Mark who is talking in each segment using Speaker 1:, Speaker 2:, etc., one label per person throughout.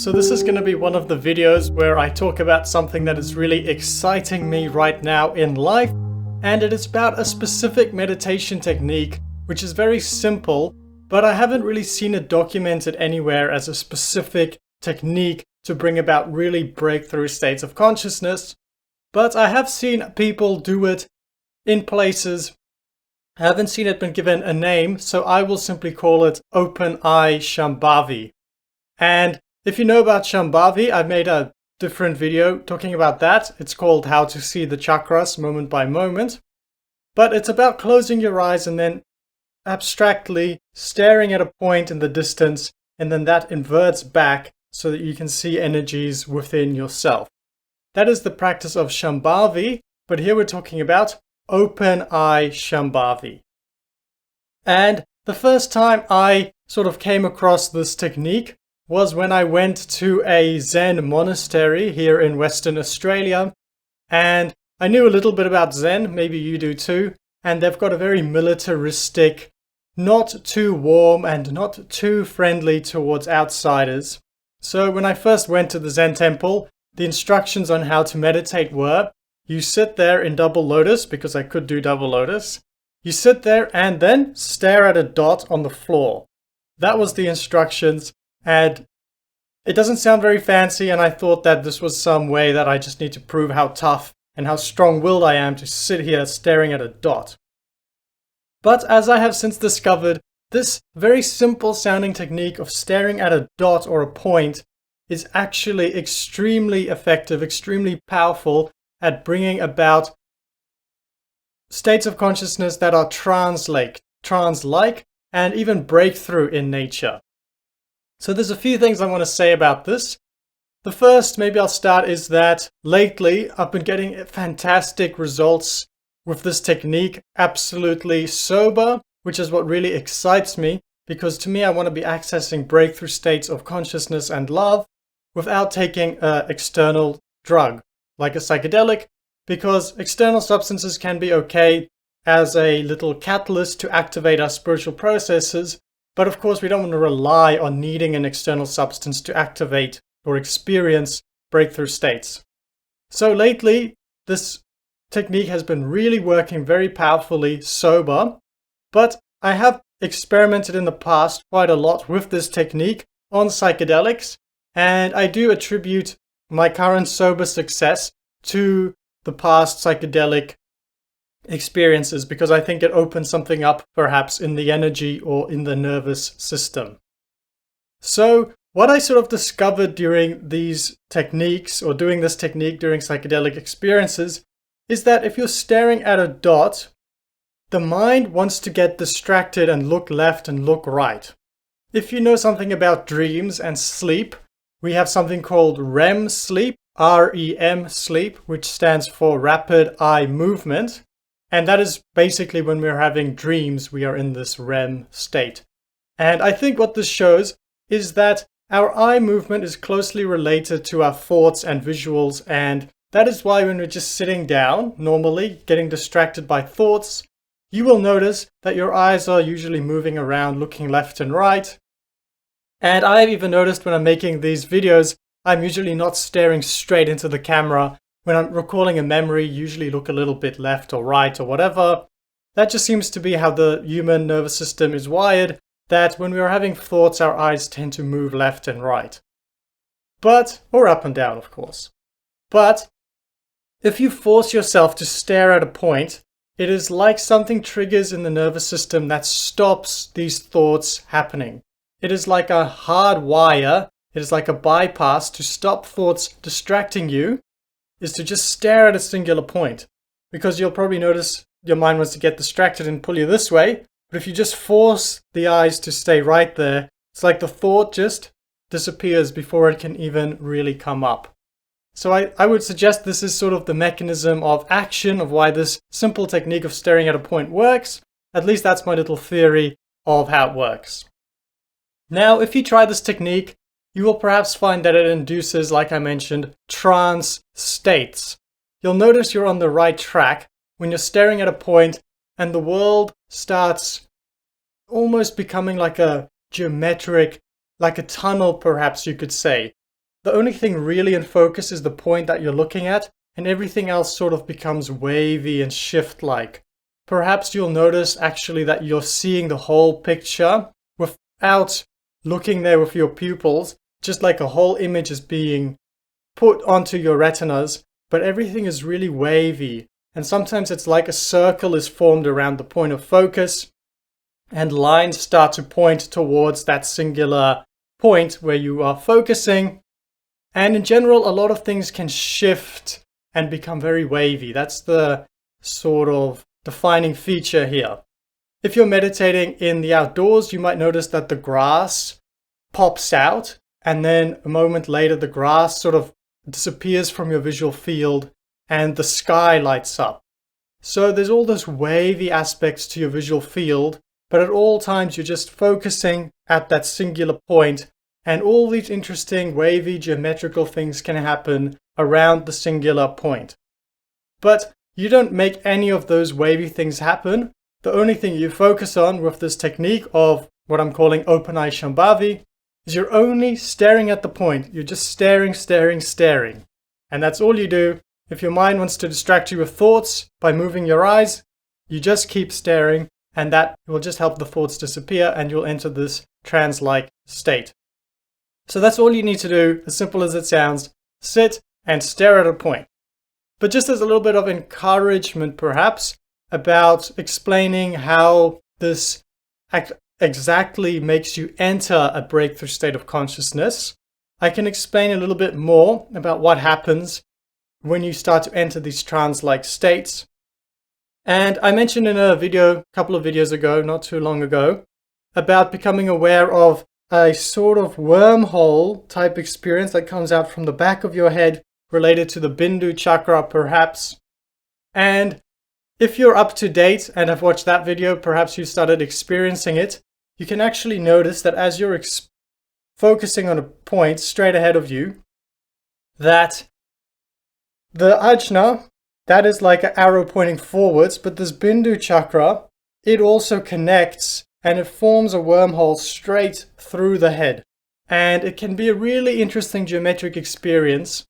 Speaker 1: So this is going to be one of the videos where I talk about something that is really exciting me right now in life, and it is about a specific meditation technique which is very simple, but I haven't really seen it documented anywhere as a specific technique to bring about really breakthrough states of consciousness. But I have seen people do it in places. I haven't seen it been given a name, so I will simply call it open eye Shambhavi. And if you know about Shambhavi, I've made a different video talking about that. It's called How to See the Chakras Moment by Moment. But it's about closing your eyes and then abstractly staring at a point in the distance, and then that inverts back so that you can see energies within yourself. That is the practice of Shambhavi, but here we're talking about open eye Shambhavi. And the first time I sort of came across this technique was when I went to a Zen monastery here in Western Australia, and I knew a little bit about Zen, maybe you do too, and they've got a very militaristic, not too warm and not too friendly towards outsiders. So when I first went to the Zen temple, the instructions on how to meditate were, you sit there in double lotus, because I could do double lotus, you sit there and then stare at a dot on the floor. That was the instructions. And it doesn't sound very fancy, and I thought that this was some way that I just need to prove how tough and how strong-willed I am to sit here staring at a dot. But as I have since discovered, this very simple sounding technique of staring at a dot or a point is actually extremely effective, extremely powerful at bringing about states of consciousness that are trance-like, and even breakthrough in nature. So there's a few things I want to say about this. The first, maybe I'll start, is that lately I've been getting fantastic results with this technique, absolutely sober, which is what really excites me, because to me I want to be accessing breakthrough states of consciousness and love without taking an external drug, like a psychedelic, because external substances can be okay as a little catalyst to activate our spiritual processes. But of course, we don't want to rely on needing an external substance to activate or experience breakthrough states. So lately, this technique has been really working very powerfully sober, but I have experimented in the past quite a lot with this technique on psychedelics, and I do attribute my current sober success to the past psychedelic experiences, because I think it opens something up perhaps in the energy or in the nervous system. So what I sort of discovered during these techniques, or doing this technique during psychedelic experiences, is that if you're staring at a dot, the mind wants to get distracted and look left and look right. If you know something about dreams and sleep, we have something called REM sleep, REM sleep, which stands for rapid eye movement. And that is basically when we're having dreams, we are in this REM state. And I think what this shows is that our eye movement is closely related to our thoughts and visuals, and that is why when we're just sitting down, normally getting distracted by thoughts, you will notice that your eyes are usually moving around, looking left and right. And I've even noticed when I'm making these videos, I'm usually not staring straight into the camera. When I'm recalling a memory, usually look a little bit left or right or whatever. That just seems to be how the human nervous system is wired, that when we are having thoughts, our eyes tend to move left and right. Or up and down, of course. But if you force yourself to stare at a point, it is like something triggers in the nervous system that stops these thoughts happening. It is like a hard wire, it is like a bypass to stop thoughts distracting you, is to just stare at a singular point. Because you'll probably notice your mind wants to get distracted and pull you this way, but if you just force the eyes to stay right there, it's like the thought just disappears before it can even really come up. So I would suggest this is sort of the mechanism of action of why this simple technique of staring at a point works. At least that's my little theory of how it works. Now, if you try this technique, you will perhaps find that it induces, like I mentioned, trance states. You'll notice you're on the right track when you're staring at a point and the world starts almost becoming like a geometric, like a tunnel perhaps you could say. the only thing really in focus is the point that you're looking at, and everything else sort of becomes wavy and shift-like. Perhaps you'll notice actually that you're seeing the whole picture without looking there with your pupils, just like a whole image is being put onto your retinas, but everything is really wavy. And sometimes it's like a circle is formed around the point of focus, and lines start to point towards that singular point where you are focusing. And in general, a lot of things can shift and become very wavy. That's the sort of defining feature here. If you're meditating in the outdoors, you might notice that the grass pops out, and then a moment later, the grass sort of disappears from your visual field and the sky lights up. So there's all those wavy aspects to your visual field, but at all times you're just focusing at that singular point, and all these interesting wavy geometrical things can happen around the singular point. But you don't make any of those wavy things happen. The only thing you focus on with this technique of what I'm calling open eye Shambhavi is you're only staring at the point. You're just staring, staring, staring. And that's all you do. If your mind wants to distract you with thoughts by moving your eyes, you just keep staring, and that will just help the thoughts disappear, and you'll enter this trance-like state. So that's all you need to do, as simple as it sounds. Sit and stare at a point. But just as a little bit of encouragement, perhaps, about explaining how this exactly makes you enter a breakthrough state of consciousness, I can explain a little bit more about what happens when you start to enter these trance-like states. And I mentioned in a video, a couple of videos ago, not too long ago, about becoming aware of a sort of wormhole type experience that comes out from the back of your head related to the Bindu chakra, perhaps. And if you're up to date and have watched that video, perhaps you started experiencing it, you can actually notice that as you're focusing on a point straight ahead of you, that the ajna, that is like an arrow pointing forwards, but this Bindu chakra, it also connects and it forms a wormhole straight through the head. And it can be a really interesting geometric experience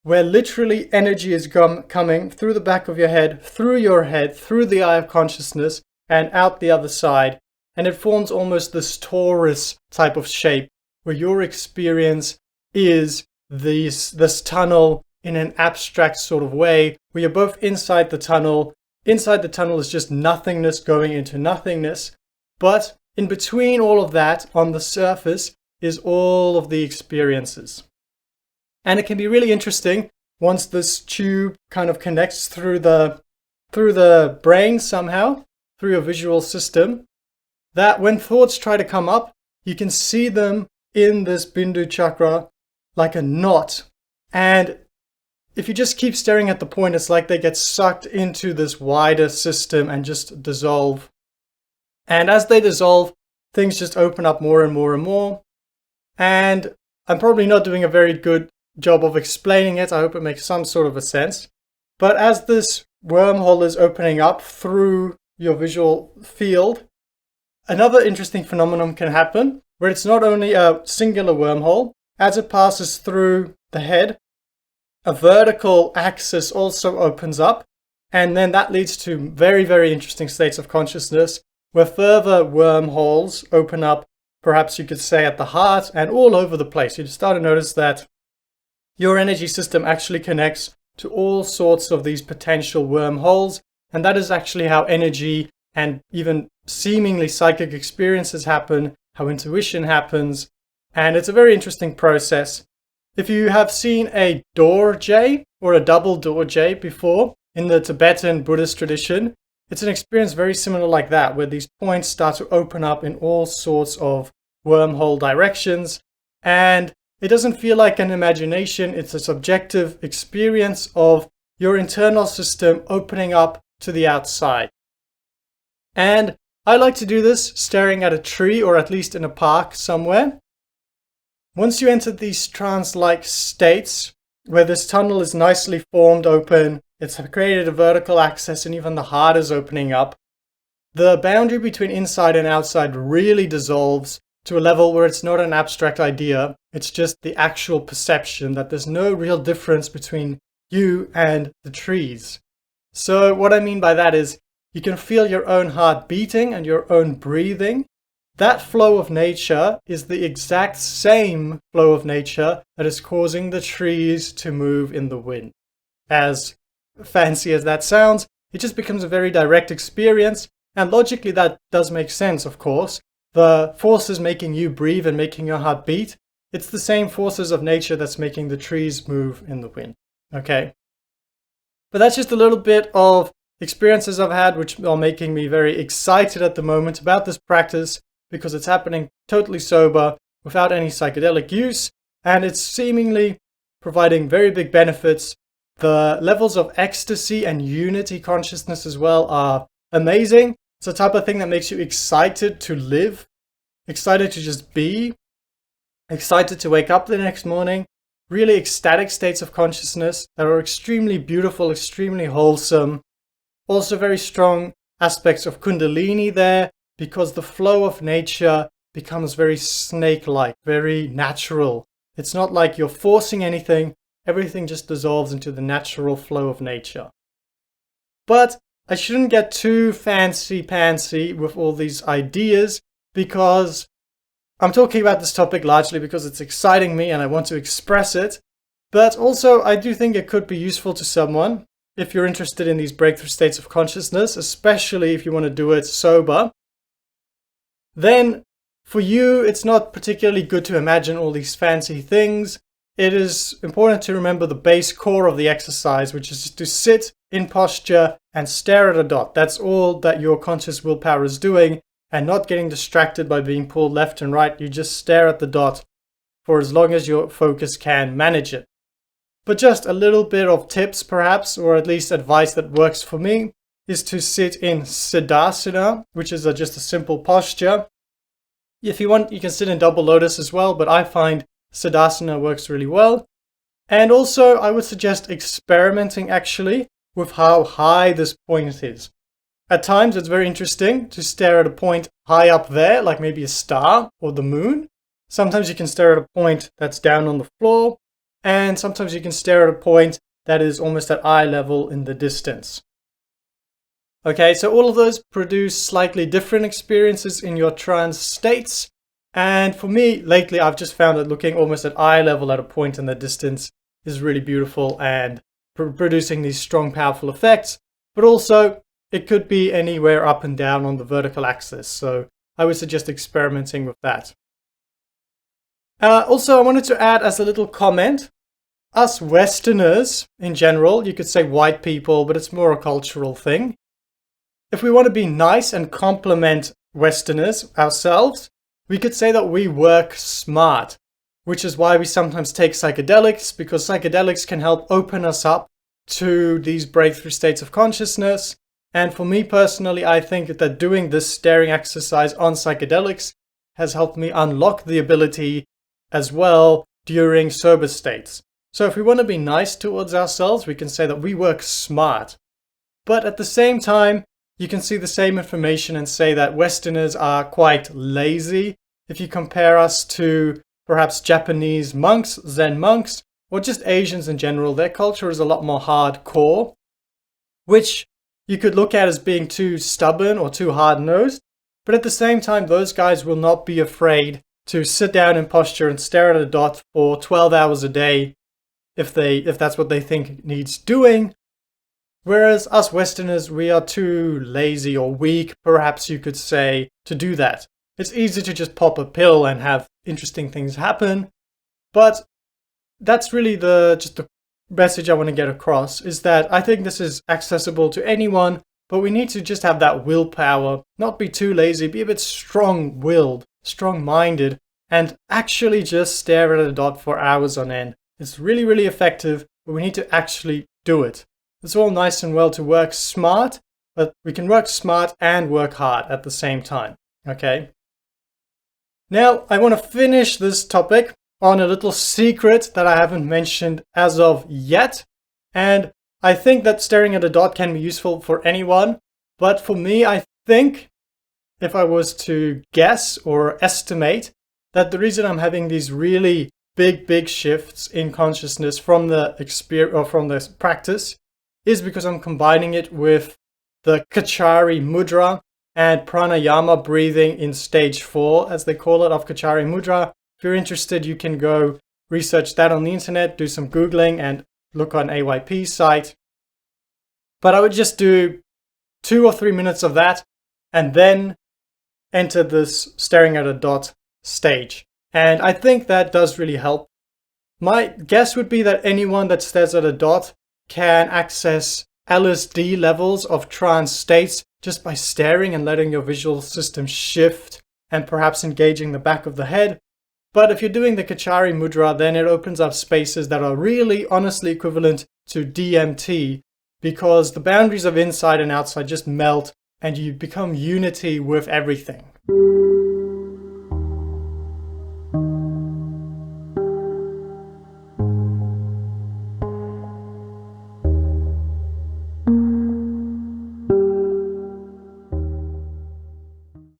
Speaker 1: where literally energy is coming through the back of your head, through the eye of consciousness, and out the other side. And it forms almost this torus type of shape where your experience is this tunnel in an abstract sort of way, where you're both inside the tunnel. Inside the tunnel is just nothingness going into nothingness. But in between all of that, on the surface, is all of the experiences. And it can be really interesting once this tube kind of connects through the brain somehow, through your visual system, that when thoughts try to come up, you can see them in this Bindu chakra like a knot. And if you just keep staring at the point, it's like they get sucked into this wider system and just dissolve. And as they dissolve, things just open up more and more and more. And I'm probably not doing a very good job of explaining it. I hope it makes some sort of a sense. But as this wormhole is opening up through your visual field, another interesting phenomenon can happen where it's not only a singular wormhole. As it passes through the head, a vertical axis also opens up, and then that leads to very, very interesting states of consciousness where further wormholes open up, perhaps you could say at the heart and all over the place. You start to notice that your energy system actually connects to all sorts of these potential wormholes, and that is actually how energy and even seemingly psychic experiences happen, how intuition happens, and it's a very interesting process. If you have seen a door J or a double door J before in the Tibetan Buddhist tradition, it's an experience very similar like that, where these points start to open up in all sorts of wormhole directions. And it doesn't feel like an imagination, it's a subjective experience of your internal system opening up to the outside. And I like to do this staring at a tree or at least in a park somewhere. Once you enter these trance-like states, where this tunnel is nicely formed open, it's created a vertical axis and even the heart is opening up, the boundary between inside and outside really dissolves to a level where it's not an abstract idea, it's just the actual perception that there's no real difference between you and the trees. So what I mean by that is you can feel your own heart beating and your own breathing. That flow of nature is the exact same flow of nature that is causing the trees to move in the wind. As fancy as that sounds, it just becomes a very direct experience, and logically that does make sense, of course. The forces making you breathe and making your heart beat, it's the same forces of nature that's making the trees move in the wind. Okay? But that's just a little bit of experiences I've had which are making me very excited at the moment about this practice, because it's happening totally sober without any psychedelic use, and it's seemingly providing very big benefits. The levels of ecstasy and unity consciousness as well are amazing. It's the type of thing that makes you excited to live, excited to just be, excited to wake up the next morning. Really ecstatic states of consciousness that are extremely beautiful, extremely wholesome. Also very strong aspects of Kundalini there, because the flow of nature becomes very snake-like, very natural. It's not like you're forcing anything. Everything just dissolves into the natural flow of nature. But I shouldn't get too fancy-pantsy with all these ideas, because I'm talking about this topic largely because it's exciting me and I want to express it. But also I do think it could be useful to someone if you're interested in these breakthrough states of consciousness, especially if you want to do it sober. Then for you, it's not particularly good to imagine all these fancy things. It is important to remember the base core of the exercise, which is just to sit in posture and stare at a dot. That's all that your conscious willpower is doing, and not getting distracted by being pulled left and right. You just stare at the dot for as long as your focus can manage it. But just a little bit of tips perhaps, or at least advice that works for me, is to sit in Siddhasana, which is just a simple posture. If you want, you can sit in double lotus as well, but I find Siddhasana works really well. And also I would suggest experimenting actually with how high this point is. At times it's very interesting to stare at a point high up there, like maybe a star or the moon. Sometimes you can stare at a point that's down on the floor, and sometimes you can stare at a point that is almost at eye level in the distance. Okay, so all of those produce slightly different experiences in your trance states. And for me, lately, I've just found that looking almost at eye level at a point in the distance is really beautiful and producing these strong, powerful effects. But also, it could be anywhere up and down on the vertical axis. So I would suggest experimenting with that. Also, I wanted to add as a little comment, us Westerners in general, you could say white people, but it's more a cultural thing. If we want to be nice and compliment Westerners ourselves, we could say that we work smart, which is why we sometimes take psychedelics, because psychedelics can help open us up to these breakthrough states of consciousness. And for me personally, I think that doing this staring exercise on psychedelics has helped me unlock the ability as well during sober states. So if we want to be nice towards ourselves, we can say that we work smart. But at the same time, you can see the same information and say that Westerners are quite lazy. If you compare us to perhaps Japanese monks, Zen monks, or just Asians in general, their culture is a lot more hardcore, which you could look at as being too stubborn or too hard-nosed. But at the same time, those guys will not be afraid to sit down in posture and stare at a dot for 12 hours a day if that's what they think needs doing. Whereas us Westerners, we are too lazy or weak, perhaps you could say, to do that. It's easy to just pop a pill and have interesting things happen. But that's really just the message I want to get across, is that I think this is accessible to anyone, but we need to just have that willpower, not be too lazy, be a bit strong-willed, strong-minded, and actually just stare at a dot for hours on end. It's really, really effective, but we need to actually do it. It's all nice and well to work smart, but we can work smart and work hard at the same time, okay? Now, I want to finish this topic on a little secret that I haven't mentioned as of yet. And I think that staring at a dot can be useful for anyone. But for me, I think if I was to guess or estimate, that the reason I'm having these really big shifts in consciousness from the practice is because I'm combining it with the Kachari Mudra and pranayama breathing in stage 4, as they call it, of Kachari Mudra. If you're interested, you can go research that on the internet, do some Googling and look on AYP's site. But I would just do 2 or 3 minutes of that and then enter this staring at a dot stage. And I think that does really help. My guess would be that anyone that stares at a dot can access LSD levels of trance states just by staring and letting your visual system shift and perhaps engaging the back of the head. But if you're doing the Kachari Mudra, then it opens up spaces that are really honestly equivalent to DMT, because the boundaries of inside and outside just melt and you become unity with everything.